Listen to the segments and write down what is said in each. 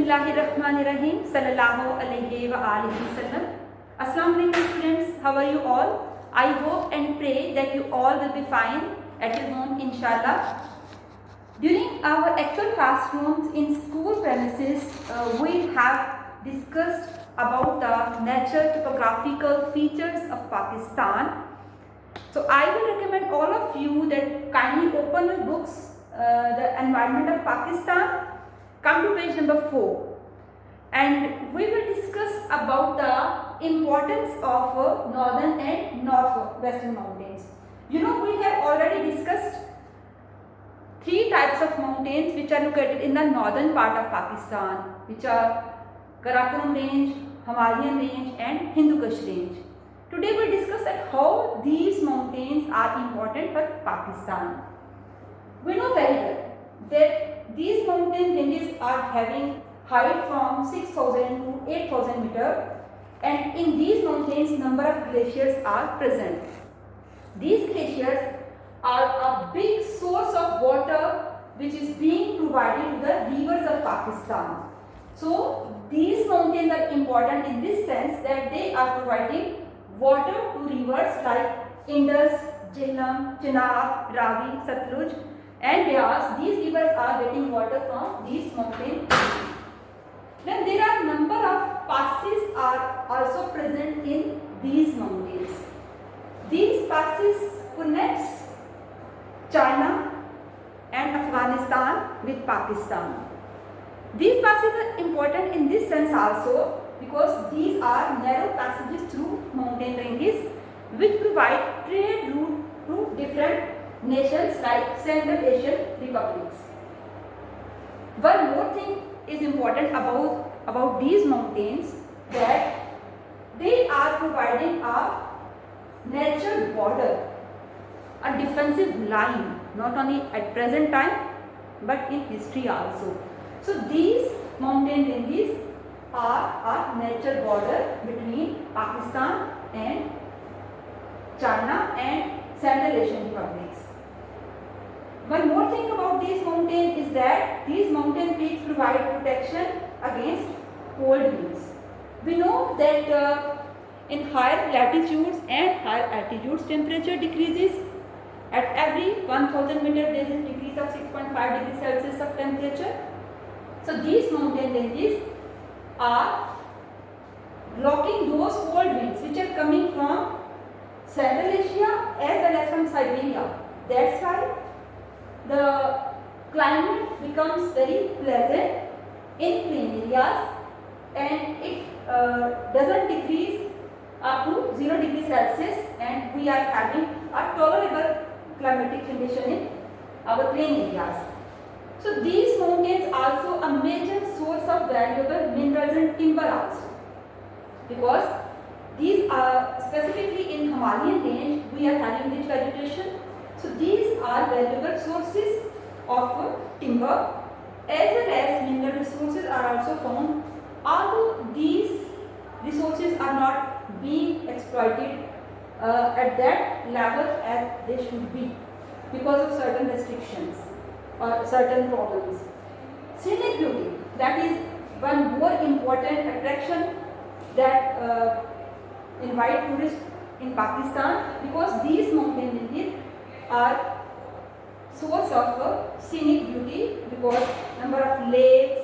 Bismillahirrahmanirrahim. Sallallahu alayhi wa alihi wasallam. Assalamu alaikum students. How are you all? I hope and pray that you all will be fine at your home, inshallah. During our actual classrooms in school premises, we have discussed about the natural topographical features of Pakistan. So I will recommend all of you that kindly open your books, the environment of Pakistan. Come to page number 4 and we will discuss about the importance of northern and northwestern mountains. You know, we have already discussed 3 types of mountains which are located in the northern part of Pakistan, which are Karakoram range, Himalayan range and Hindu Kush range. Today we will discuss that how these mountains are important for Pakistan. We know very well that these mountain ranges are having height from 6,000 to 8,000 meter, and in these mountains number of glaciers are present. These glaciers are a big source of water which is being provided to the rivers of Pakistan. So these mountains are important in this sense that they are providing water to rivers like Indus, Jhelum, Chenab, Ravi, Satluj and Beas. These rivers are getting water from these mountains. Then there are number of passes are also present in these mountains. These passes connects China and Afghanistan with Pakistan. These passes are important in this sense also because these are narrow passages through mountain ranges which provide trade route to different nations like Central Asian republics. One more thing is important about these mountains, that they are providing a natural border, a defensive line, not only at present time but in history also. So these mountain ranges are a natural border between Pakistan and China and Central Asian republics. One more thing about these mountains is that these mountain peaks provide protection against cold winds. We know that in higher latitudes and higher altitudes temperature decreases. At every 1000 meter there is a decrease of 6.5 degrees Celsius of temperature. So these mountain ranges are blocking those cold winds which are coming from Central Asia as well as from Siberia. That's why the climate becomes very pleasant in plain areas and it doesn't decrease up to 0 degrees Celsius, and we are having a tolerable climatic condition in our plain areas. So these mountains also a major source of valuable minerals and timber also, because these are specifically in Himalayan range we are having rich vegetation. So these are valuable sources of timber as well as mineral resources are also found, although these resources are not being exploited at that level as they should be because of certain restrictions or certain problems. Scenic beauty, that is one more important attraction that invite tourists in Pakistan, because these mountain ranges are source of scenic beauty because number of lakes,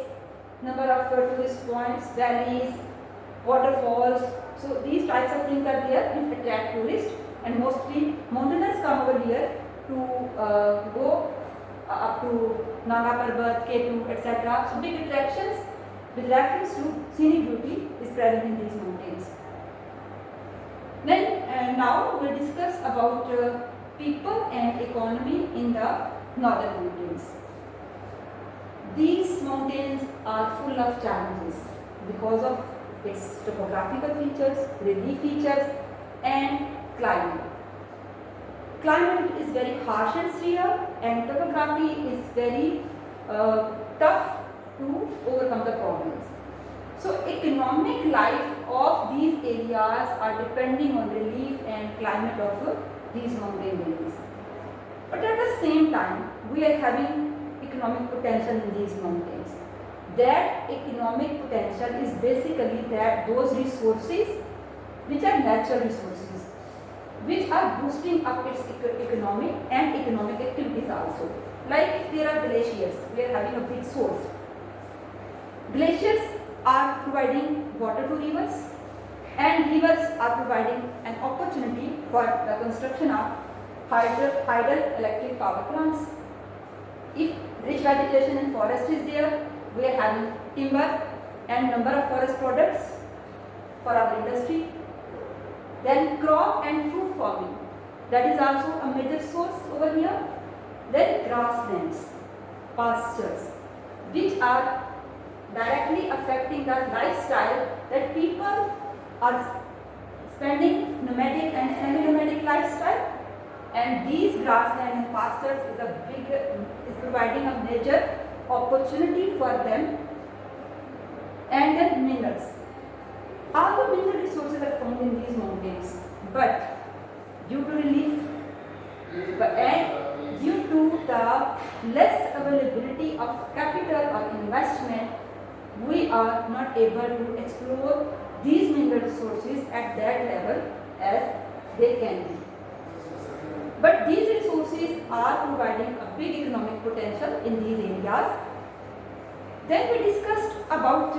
number of tourist points, valleys, waterfalls. So these types of things are there which attract tourists, and mostly mountaineers come over here to go up to Nanga Parbat, K2, etc. So big attractions with reference to scenic beauty is present in these mountains. Then now we will discuss about people and economy in the northern mountains. These mountains are full of challenges because of its topographical features, relief features and climate. Climate is very harsh and severe, and topography is very tough to overcome the problems. So economic life of these areas are depending on relief and climate of these mountain ranges. But at the same time, we are having economic potential in these mountains. that economic potential is basically that those resources which are natural resources, which are boosting up its economic and economic activities also. Like if there are glaciers, we are having a big source. Glaciers are providing water to rivers, and rivers are providing an opportunity for the construction of hydroelectric power plants. If rich vegetation and forest is there, we are having timber and number of forest products for our industry. Then crop and fruit farming, that is also a major source over here. Then grasslands, pastures, which are directly affecting the lifestyle that people are spending nomadic and semi-nomadic lifestyle, and these grassland and pastures is providing a major opportunity for them. And then minerals. All the mineral resources are found in these mountains, but due to relief and due to the less availability of capital or investment, we are not able to explore these mineral resources at that level as they can be. But these resources are providing a big economic potential in these areas. Then we discussed about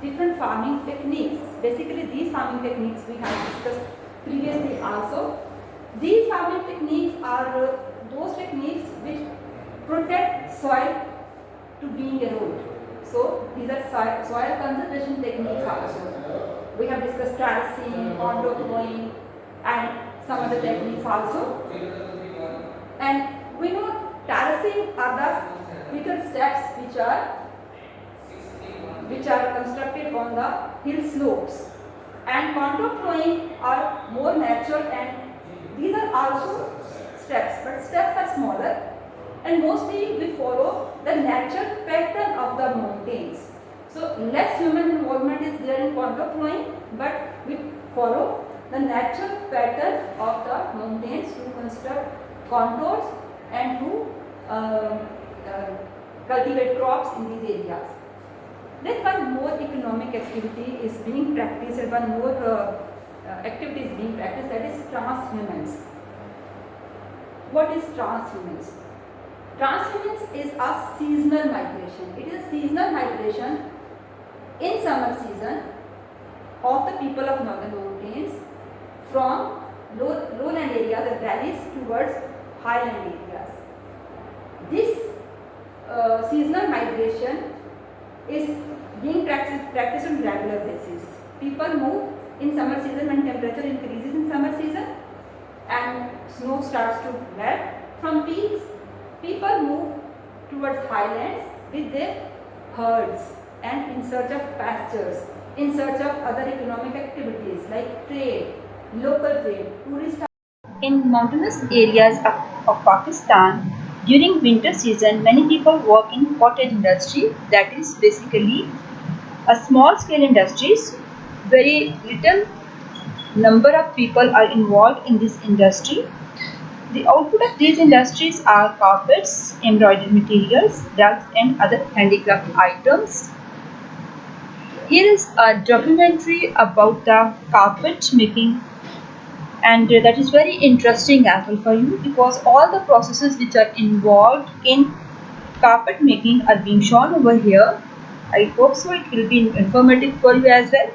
different farming techniques. Basically, these farming techniques we have discussed previously also. These farming techniques are those techniques which protect soil to being eroded. So these are soil conservation techniques also. We have discussed terracing, contour plowing, and some other techniques also. And we know terracing are the bigger steps which are constructed on the hill slopes, and contour plowing are more natural, and these are also steps, but steps are smaller, and mostly we follow the natural pattern of the mountains. So less human involvement is there in contour plowing, but we follow the natural pattern of the mountains to construct contours and to cultivate crops in these areas. Then one more economic activity is being practiced, and one more activity is being practiced, that is transhumance. What is transhumance? Transhumance is a seasonal migration. It is a seasonal migration in summer season of the people of northern mountains from lowland areas and valleys towards highland areas. This seasonal migration is being practiced on regular basis. People move in summer season when temperature increases in summer season and snow starts to melt from peaks. People move towards highlands with their herds and in search of pastures, in search of other economic activities like trade, local trade, tourist. In mountainous areas of Pakistan, during winter season, many people work in cottage industry, that is basically a small scale industries. Very little number of people are involved in this industry. The output of these industries are carpets, embroidered materials, rugs and other handicraft items. Here is a documentary about the carpet making, and that is very interesting as well for you, because all the processes which are involved in carpet making are being shown over here. I hope so it will be informative for you as well.